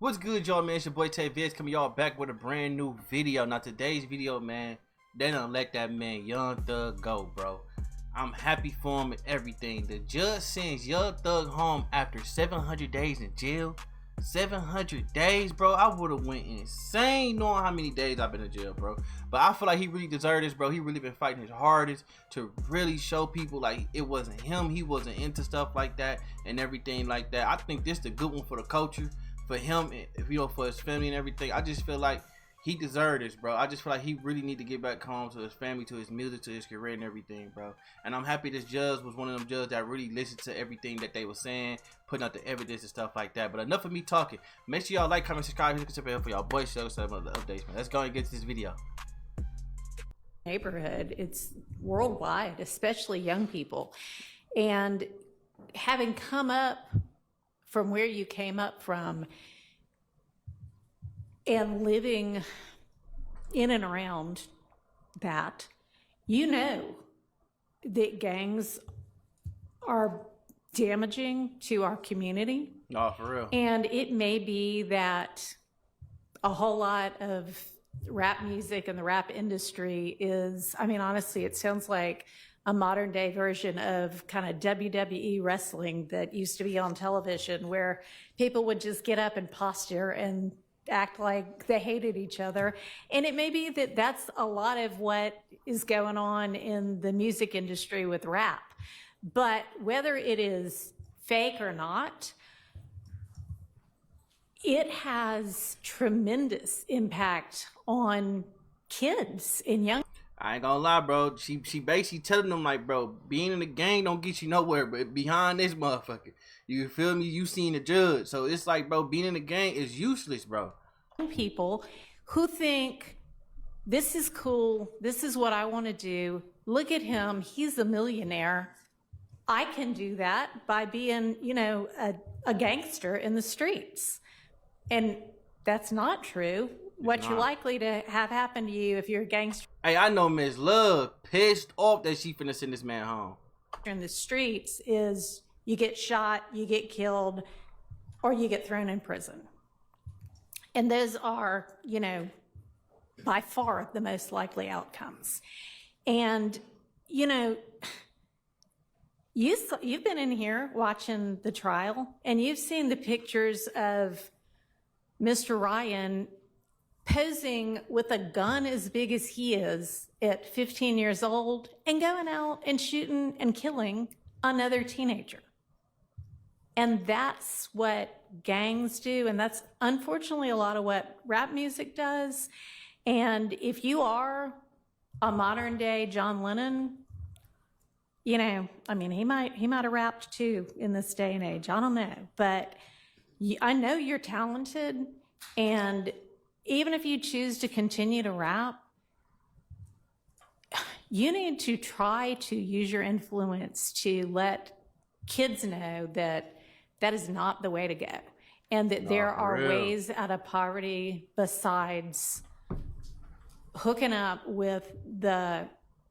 What's good, y'all, man? It's your boy Tay Viz coming y'all back with a brand new video. Now, today's video, man, they don't let that man Young Thug go, bro. I'm happy for him and everything. The judge sends Young Thug home after 700 days in jail. 700 days, bro. I would have went insane knowing how many days I've been in jail, bro. But I feel like he really deserved this, bro. He really been fighting his hardest to really show people like it wasn't him. He wasn't into stuff like that and everything like that. I think this is a good one for the culture, for him, if you know, for his family and everything. I just feel like he deserved this, bro. I just feel like he really need to get back home to his family, to his music, to his career and everything, bro. And I'm happy this judge was one of them judges that really listened to everything that they were saying, putting out the evidence and stuff like that. But enough of me talking. Make sure y'all like, comment, subscribe, hit the bell for y'all boys show some other updates, man. Let's go and get to this video. Neighborhood, it's worldwide, especially young people. And having come up from where you came up from and living in and around that, you know that gangs are damaging to our community. No, for real. And it may be that a whole lot of rap music and the rap industry is, I mean, honestly, it sounds like a modern day version of kind of WWE wrestling that used to be on television, where people would just get up and posture and act like they hated each other. And it may be that that's a lot of what is going on in the music industry with rap. But whether it is fake or not, it has tremendous impact on kids and young. I ain't gonna lie, bro. She basically telling them like, bro, being in the gang don't get you nowhere, but behind this motherfucker, you feel me? You seen the judge, so it's like, bro, being in the gang is useless, bro. People who think this is cool, this is what I want to do. Look at him, he's a millionaire. I can do that by being, you know, a gangster in the streets. And that's not true. What you're likely to have happen to you if you're a gangster Hey, I know Miss Love pissed off that she finna send this man home. in the streets is you get shot, you get killed, or you get thrown in prison. And those are, you know, by far the most likely outcomes. And, you know, you've been in here watching the trial, and you've seen the pictures of Mr. Ryan posing with a gun as big as he is at 15 years old and going out and shooting and killing another teenager. And that's what gangs do, and that's unfortunately a lot of what rap music does. And if you are a modern day John Lennon, you know, I mean, he might have rapped too in this day and age. I don't know, but I know you're talented, and even if you choose to continue to rap, you need to try to use your influence to let kids know that that is not the way to go, and that there are ways out of poverty besides hooking up with the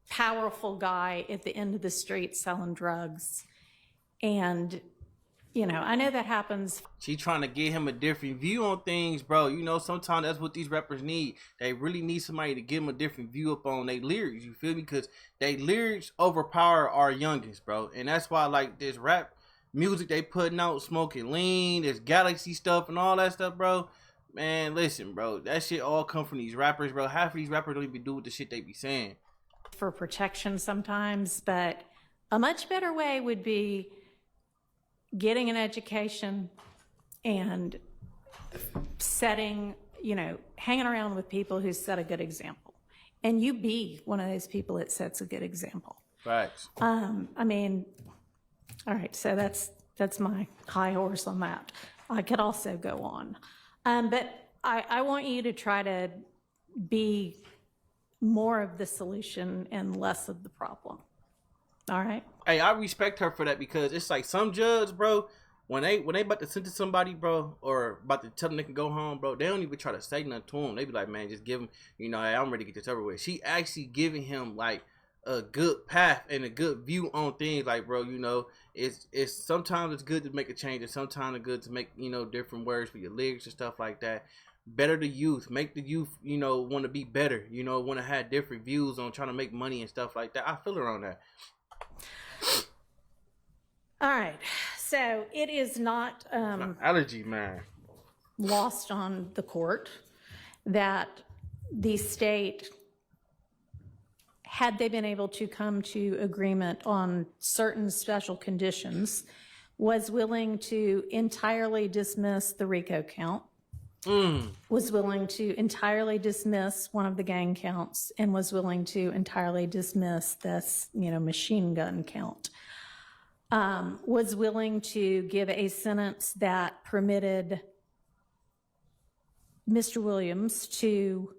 powerful guy at the end of the street selling drugs. And you know, I know that happens. She trying to get him a different view on things, bro. You know, sometimes that's what these rappers need. They really need somebody to give them a different view up on their lyrics. You feel me? Because they lyrics overpower our youngest, bro. And that's why, like, this rap music they putting out, Smoking Lean, this Galaxy stuff and all that stuff, bro. Man, listen, bro. That shit all come from these rappers, bro. Half of these rappers don't even do what the shit they be saying. For protection sometimes, but a much better way would be getting an education and setting, you know, hanging around with people who set a good example. And you be one of those people that sets a good example. Facts. I mean, all right, so that's my high horse on that. I could also go on. But I want you to try to be more of the solution and less of the problem. All right. Hey, I respect her for that, because it's like some judge, bro, when they about to sentence somebody, bro, or about to tell them they can go home, bro, they don't even try to say nothing to him. They be like, man, just give him, you know, hey, I'm ready to get this over with. She actually giving him like a good path and a good view on things. Like, bro, you know, it's sometimes it's good to make a change, and sometimes it's good to make, you know, different words for your lyrics and stuff like that. Better the youth, make the youth, you know, want to be better, you know, want to have different views on trying to make money and stuff like that. I feel her on that. All right, so it is not allergy, man, lost on the court that the state, had they been able to come to agreement on certain special conditions, was willing to entirely dismiss the RICO count, was willing to entirely dismiss one of the gang counts, and was willing to entirely dismiss this, you know, machine gun count. Was willing to give a sentence that permitted Mr. Williams to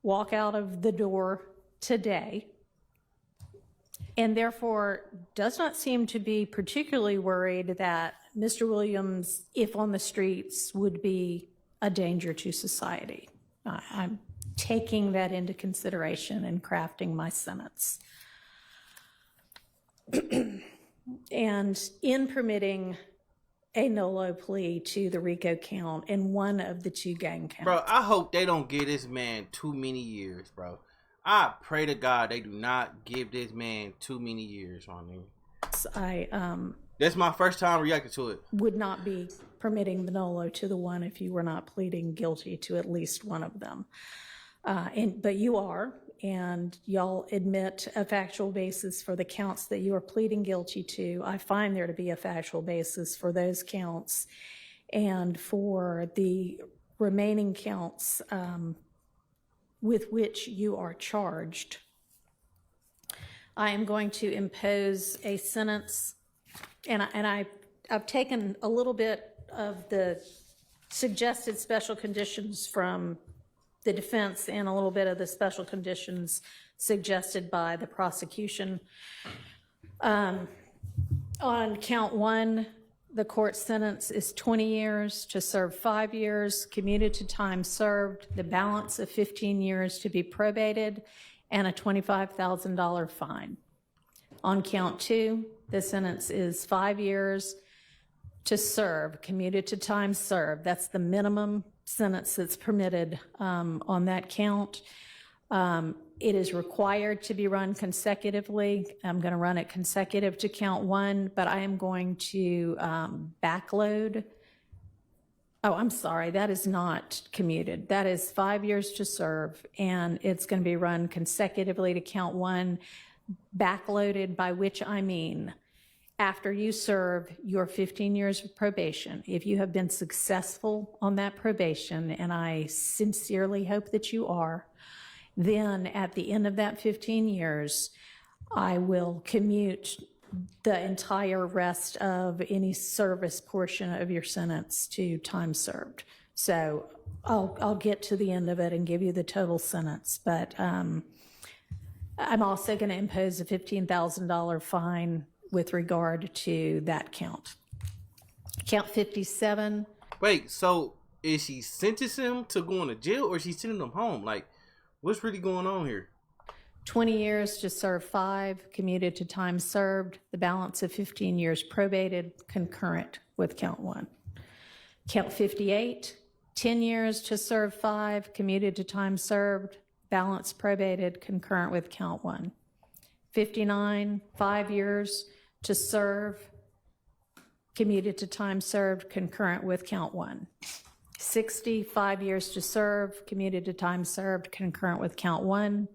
walk out of the door today, and therefore does not seem to be particularly worried that Mr. Williams, if on the streets, would be a danger to society. I'm taking that into consideration in crafting my sentence. And in permitting a NOLO plea to the RICO count and one of the two gang counts. Bro, I hope they don't give this man too many years, bro. I pray to God they do not give this man too many years on him. That's my first time reacting to it. Would not be permitting the NOLO to the one if you were not pleading guilty to at least one of them. But you are, and y'all admit a factual basis for the counts that you are pleading guilty to. I find there to be a factual basis for those counts, and for the remaining counts with which you are charged. I am going to impose a sentence, and I've taken a little bit of the suggested special conditions from the defense and a little bit of the special conditions suggested by the prosecution. On count one, the court sentence is 20 years to serve 5 years, commuted to time served, the balance of 15 years to be probated, and a $25,000 fine. On count two, the sentence is 5 years to serve, commuted to time served. That's the minimum sentence that's permitted on that count. It is required to be run consecutively. I'm going to run it consecutive to count one, but I am going to backload. Oh, I'm sorry, that is not commuted. That is 5 years to serve, and it's going to be run consecutively to count one, backloaded, by which I mean after you serve your 15 years of probation. If you have been successful on that probation, and I sincerely hope that you are, then at the end of that 15 years, I will commute the entire rest of any service portion of your sentence to time served. So I'll get to the end of it and give you the total sentence, but I'm also going to impose a $15,000 fine with regard to that count. Count 57. Wait, so is she sentencing him to going to jail, or is she sending him home? Like, what's really going on here? 20 years to serve 5, commuted to time served, the balance of 15 years probated, concurrent with count 1. Count 58, 10 years to serve 5, commuted to time served, balance probated, concurrent with count 1. 59, 5 years to serve, commuted to time served, concurrent with count 1. 60, 5 years to serve, commuted to time served, concurrent with count 1.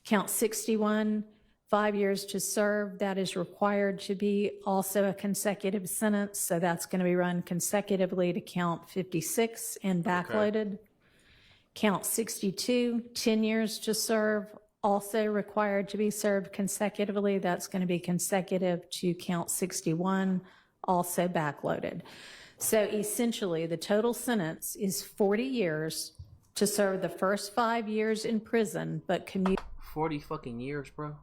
Count 61, 5 years to serve, that is required to be also a consecutive sentence, so that's going to be run consecutively to count 56 and backloaded. Okay. Count 62, 10 years to serve, also required to be served consecutively. That's going to be consecutive to count 61, also backloaded. So essentially, the total sentence is 40 years to serve the first 5 years in prison, but commute. 40 fucking years, bro.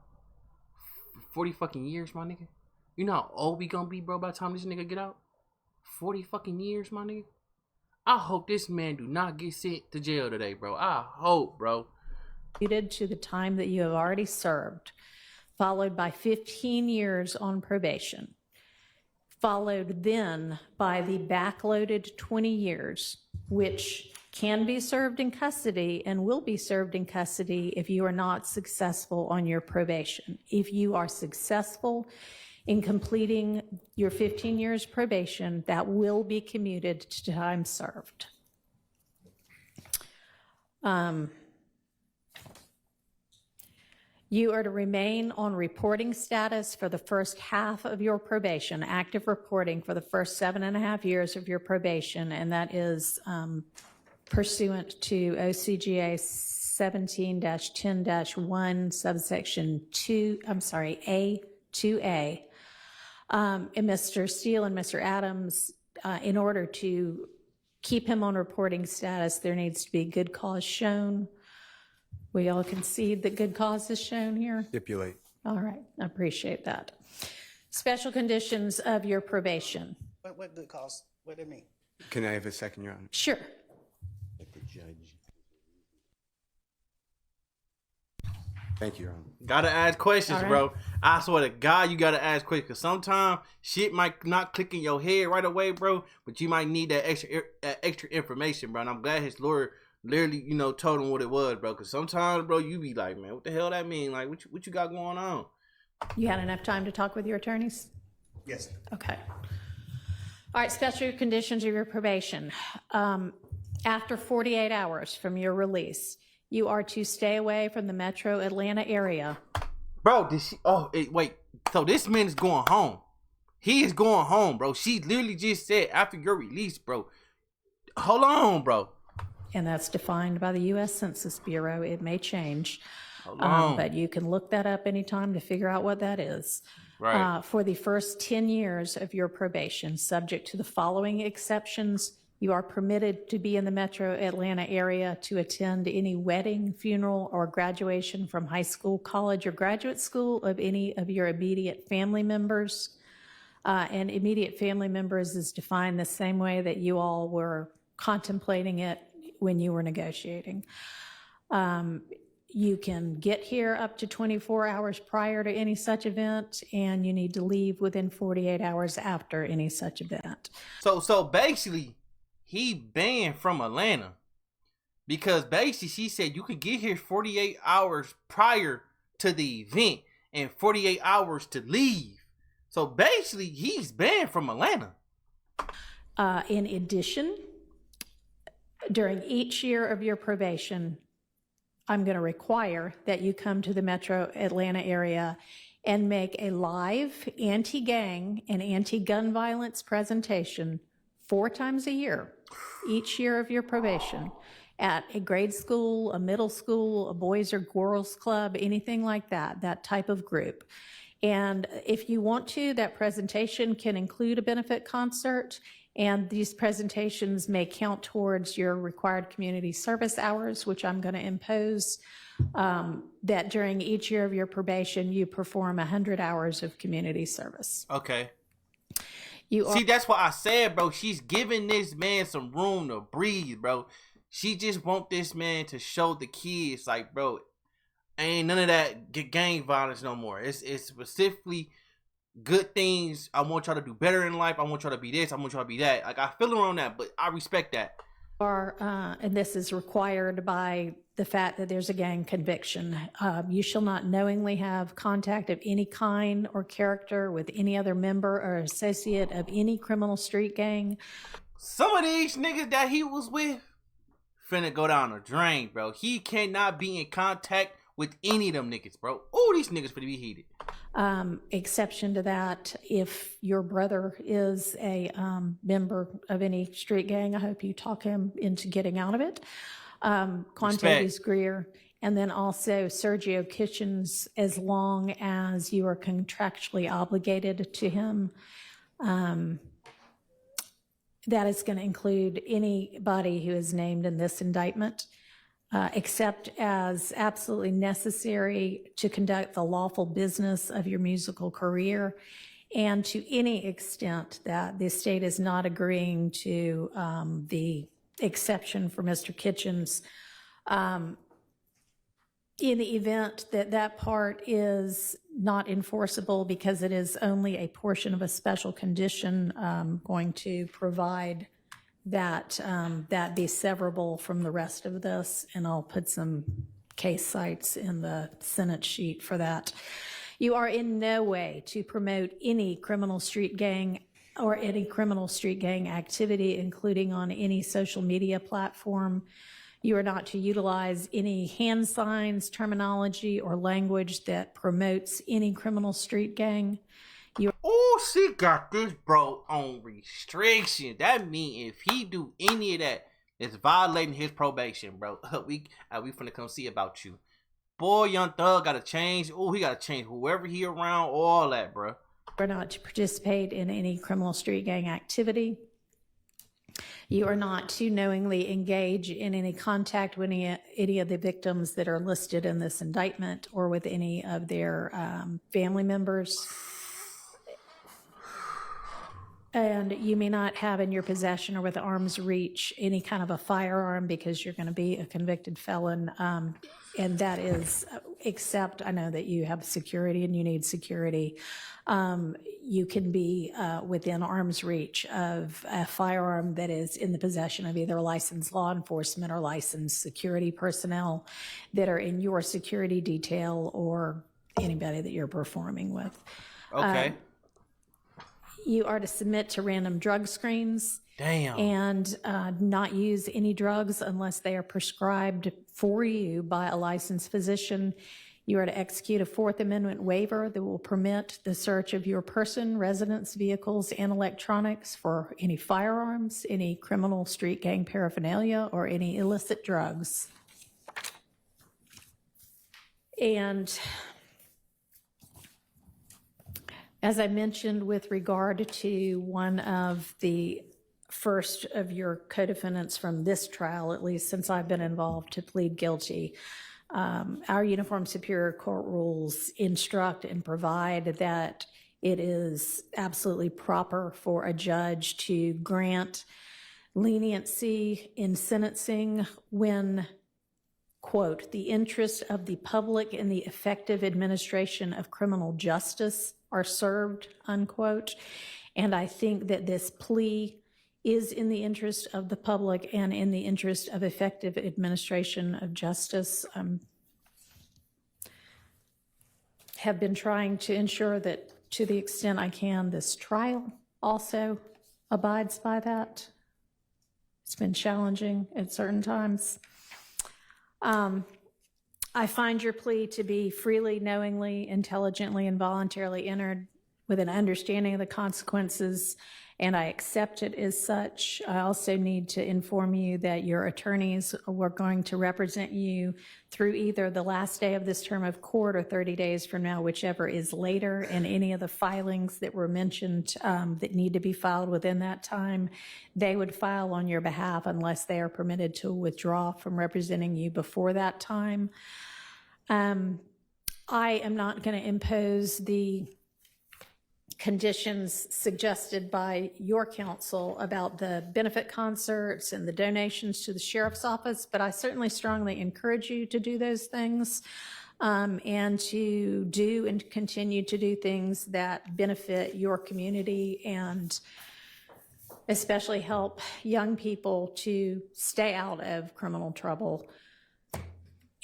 40 fucking years, my nigga. You know how old we gonna be, bro, by the time this nigga get out? 40 fucking years, my nigga. I hope this man do not get sent to jail today, bro. I hope, bro. To the time that you have already served. followed by 15 years on probation, followed then by the backloaded 20 years, which can be served in custody and will be served in custody if you are not successful on your probation. If you are successful in completing your 15 years probation, that will be commuted to time served. You are to remain on reporting status for the first half of your probation, active reporting for the first 7.5 years of your probation, and that is pursuant to OCGA 17-10-1, subsection 2, A2A. And Mr. Steele and Mr. Adams, in order to keep him on reporting status, there needs to be good cause shown. We all concede that good cause is shown here? Stipulate. All right, I appreciate that. Special conditions of your probation. What good cause? What do they mean? Can I have a second, Your Honor? Sure. Thank you, Your Honor. Gotta ask questions, All right. bro. I swear to God, you gotta ask questions. Cause sometimes shit might not click in your head right away, bro. But you might need that extra information, bro. And I'm glad his lawyer literally, told him what it was, bro. Cause sometimes, bro, you be like, man, what the hell that mean? Like, what you got going on? You had enough time to talk with your attorneys? Yes. Okay. All right, special conditions of your probation. After 48 hours from your release, you are to stay away from the metro Atlanta area. Bro, wait. So this man is going home. He is going home, bro. She literally just said after your release, bro. Hold on, bro. And that's defined by the U.S. Census Bureau. It may change. Hold on. But you can look that up anytime to figure out what that is. Right. For the first 10 years of your probation, subject to the following exceptions, you are permitted to be in the metro Atlanta area to attend any wedding, funeral, or graduation from high school, college, or graduate school of any of your immediate family members. And immediate family members is defined the same way that you all were contemplating it when you were negotiating. You can get here up to 24 hours prior to any such event, and you need to leave within 48 hours after any such event. So basically, he banned from Atlanta because basically she said you could get here 48 hours prior to the event and 48 hours to leave. So basically, he's banned from Atlanta. In addition, during each year of your probation, I'm going to require that you come to the metro Atlanta area and make a live anti-gang and anti-gun violence presentation 4 times a year, each year of your probation, at a grade school, a middle school, a boys or girls club, anything like that, that type of group. And if you want to, that presentation can include a benefit concert, and these presentations may count towards your required community service hours, which I'm going to impose, that during each year of your probation, you perform 100 hours of community service. Okay. See, that's what I said, bro. She's giving this man some room to breathe, bro. She just want this man to show the kids, like, bro, ain't none of that gang violence no more. It's specifically good things. I want y'all to do better in life. I want y'all to be this. I want y'all to be that. Like, I feel her on that, but I respect that. And this is required by the fact that there's a gang conviction. You shall not knowingly have contact of any kind or character with any other member or associate of any criminal street gang. Some of these niggas that he was with finna go down a drain, bro. He cannot be in contact with any of them niggas, bro. Oh, these niggas finna be heated. Exception to that, if your brother is a member of any street gang, I hope you talk him into getting out of it. Quantavious Greer, and then also Sergio Kitchens, as long as you are contractually obligated to him. That is going to include anybody who is named in this indictment, except as absolutely necessary to conduct the lawful business of your musical career, and to any extent that the state is not agreeing to the exception for Mr. Kitchens. in the event that that part is not enforceable because it is only a portion of a special condition, going to provide that that be severable from the rest of this, and I'll put some case cites in the Senate sheet for that. You are in no way to promote any criminal street gang or any criminal street gang activity, including on any social media platform. You are not to utilize any hand signs, terminology, or language that promotes any criminal street gang. Oh, she got this bro on restriction. That mean if he do any of that, it's violating his probation, bro. we finna come see about you. Boy, Young Thug gotta change. Oh, he gotta change whoever he around, all that, bro. You are not to participate in any criminal street gang activity. You are not to knowingly engage in any contact with any of the victims that are listed in this indictment or with any of their family members. And you may not have in your possession or with arm's reach any kind of a firearm because you're going to be a convicted felon. And that is, except I know that you have security and you need security. You can be within arm's reach of a firearm that is in the possession of either licensed law enforcement or licensed security personnel that are in your security detail or anybody that you're performing with. Okay. You are to submit to random drug screens. Damn. And not use any drugs unless they are prescribed for you by a licensed physician. You are to execute a Fourth Amendment waiver that will permit the search of your person, residence, vehicles, and electronics for any firearms, any criminal street gang paraphernalia, or any illicit drugs. And as I mentioned with regard to one of the first of your co-defendants from this trial, at least since I've been involved, to plead guilty, our Uniform Superior Court rules instruct and provide that it is absolutely proper for a judge to grant leniency in sentencing when, quote, the interests of the public and the effective administration of criminal justice are served, unquote. And I think that this plea is in the interest of the public and in the interest of effective administration of justice. Have been trying to ensure that, to the extent I can, this trial also abides by that. It's been challenging at certain times. I find your plea to be freely, knowingly, intelligently, and voluntarily entered with an understanding of the consequences, and I accept it as such. I also need to inform you that your attorneys were going to represent you through either the last day of this term of court or 30 days from now, whichever is later, and any of the filings that were mentioned that need to be filed within that time, they would file on your behalf unless they are permitted to withdraw from representing you before that time. I am not going to impose the conditions suggested by your counsel about the benefit concerts and the donations to the sheriff's office, but I certainly strongly encourage you to do those things and to do and continue to do things that benefit your community and especially help young people to stay out of criminal trouble.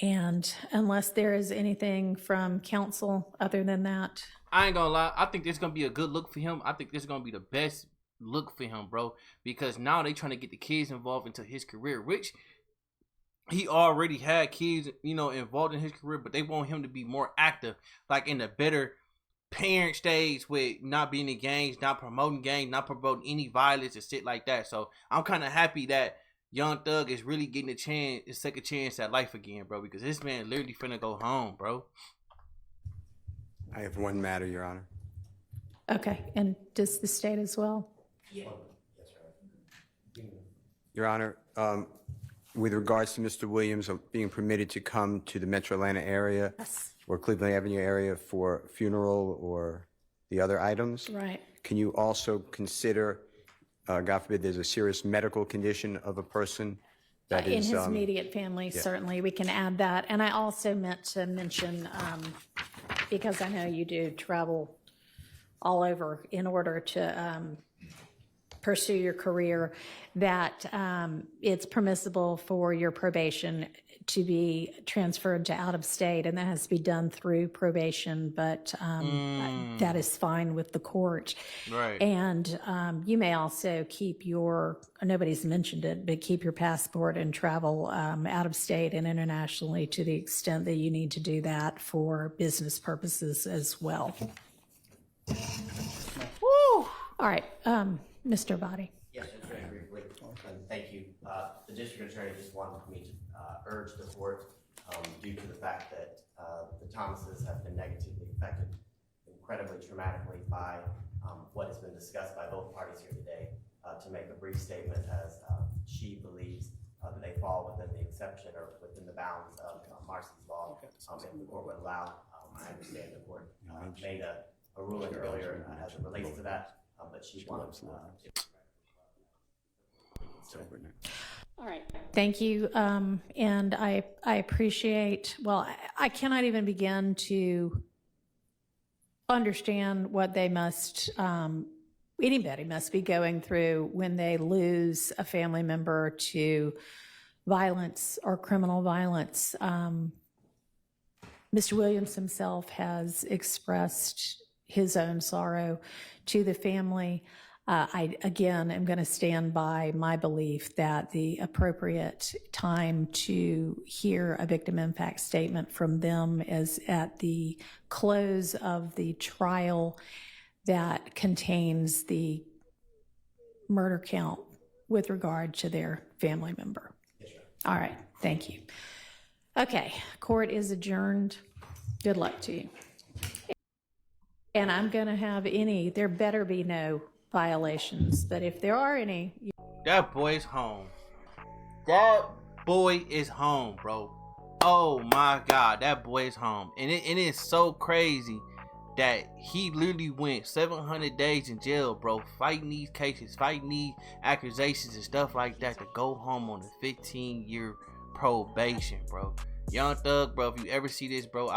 And unless there is anything from counsel other than that, I ain't gonna lie. I think this is gonna be a good look for him. I think this is gonna be the best look for him, bro. Because now they trying to get the kids involved into his career, which he already had kids, you know, involved in his career, but they want him to be more active, like in the better parent stage with not being in gangs, not promoting gangs, not promoting any violence and shit like that. So I'm kind of happy that Young Thug is really getting a second chance at life again, bro. Because this man literally finna go home, bro. I have one matter, Your Honor. okay. And does the state as well? Your Honor, with regards to Mr. Williams being permitted to come to the Metro Atlanta area Yes. or Cleveland Avenue area for funeral or the other items, Right. can you also consider, God forbid, there's a serious medical condition of a person That In is, his immediate family, certainly, we can add that. And I also meant to mention, because I know you do travel all over in order to pursue your career, that it's permissible for your probation to be transferred to out of state, and that has to be done through probation, but that is fine with the court. Right. And you may also keep your, nobody's mentioned it, but keep your passport and travel out of state and internationally to the extent that you need to do that for business purposes as well. Woo! All right, Mr. Body. Yes, just very briefly, and thank you. The district attorney just wanted me to urge the court, due to the fact that the Thomases have been negatively affected incredibly traumatically by what has been discussed by both parties here today, to make a brief statement as she believes that they fall within the exception or within the bounds of Marcy's law. If the court would allow, I understand the court made a ruling earlier as it relates to that, but she wanted to. All right. Thank you. And I appreciate, well, I cannot even begin to understand what they must, anybody must be going through when they lose a family member to violence or criminal violence. Mr. Williams himself has expressed his own sorrow to the family. I, again, am going to stand by my belief that the appropriate time to hear a victim impact statement from them is at the close of the trial that contains the murder count with regard to their family member. All right. Thank you. Okay. Court is adjourned. Good luck to you. And I'm going to have there better be no violations, but if there are any, That boy's home. That boy is home, bro. Oh my God, that boy is home. And it is so crazy that he literally went 700 days in jail, bro, fighting these cases, fighting these accusations and stuff like that to go home on a 15-year probation, bro. Young Thug, bro, if you ever see this, bro,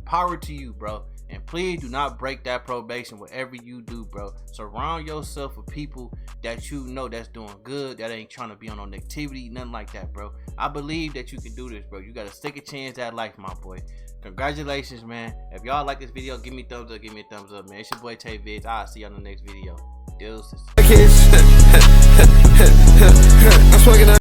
power to you, bro. And please do not break that probation, whatever you do, bro. Surround yourself with people that you know that's doing good, that ain't trying to be on no negativity, nothing like that, bro. I believe that you can do this, bro. You got to stick a chance at life, my boy. Congratulations, man. If y'all like this video, give me a thumbs up, man. It's your boy Tay Vids. I'll see you on the next video. Deuces.